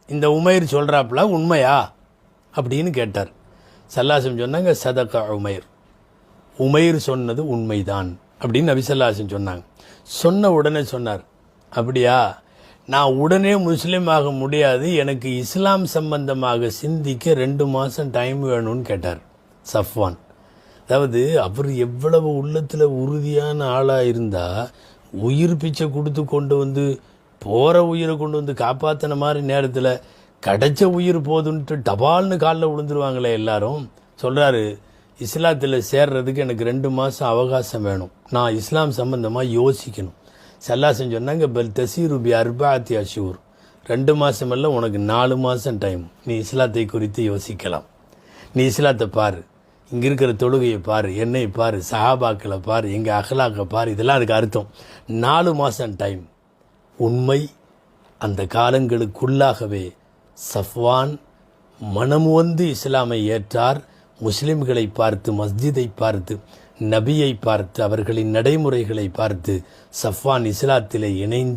இந்த உமைர் சொல்கிறாப்புல உண்மையா அப்படின்னு கேட்டார். சல்லாசம் சொன்னாங்க, சதகா உமைர் சொன்னது உண்மைதான் அப்படின்னு நபி சல்லாசம் சொன்னாங்க. சொன்ன உடனே சொன்னார், அப்படியா, நான் உடனே முஸ்லீம் ஆக முடியாது, எனக்கு இஸ்லாம் சம்பந்தமாக சிந்திக்க 2 மாதம் டைம் வேணும்னு கேட்டார் சஃப்வான். அதாவது அவர் எவ்வளவு உள்ளத்தில் உறுதியான ஆளாக இருந்தால் உயிர் பிச்சை கொடுத்து கொண்டு வந்து போகிற உயிரை கொண்டு வந்து காப்பாற்றின மாதிரி நேரத்தில் கிடைச்ச உயிர் போதுன்ட்டு டபால்னு காலில் விழுந்துருவாங்களே எல்லாரும். சொல்கிறாரு, இஸ்லாத்தில் சேர்றதுக்கு எனக்கு 2 மாதம் அவகாசம் வேணும், நான் இஸ்லாம் சம்பந்தமாக யோசிக்கணும். சல்லாசன் சொன்னாங்க, பல் தசீருபி அர்பாத்தி அஷூர், 2 மாதம் இல்லை, உனக்கு 4 மாதம் டைம், நீ இஸ்லாத்தை குறித்து யோசிக்கலாம். நீ இஸ்லாத்தை பாரு, இங்கே இருக்கிற தொழுகையை பாரு, என்னை பாரு, சஹாபாக்களை பாரு, எங்கள் அஹ்லாக்கை பாரு, இதெல்லாம் அதுக்கு அர்த்தம். 4 மாதம் டைம். உண்மை, அந்த காலங்களுக்குள்ளாகவே சஃப்வான் மனம் வந்து இஸ்லாமை ஏற்றார். முஸ்லிம்களை பார்த்து, மஸ்ஜிதை பார்த்து, நபியை பார்த்து, அவர்களின் நடைமுறைகளை பார்த்து சஃப்வான் இஸ்லாத்திலே இணைந்த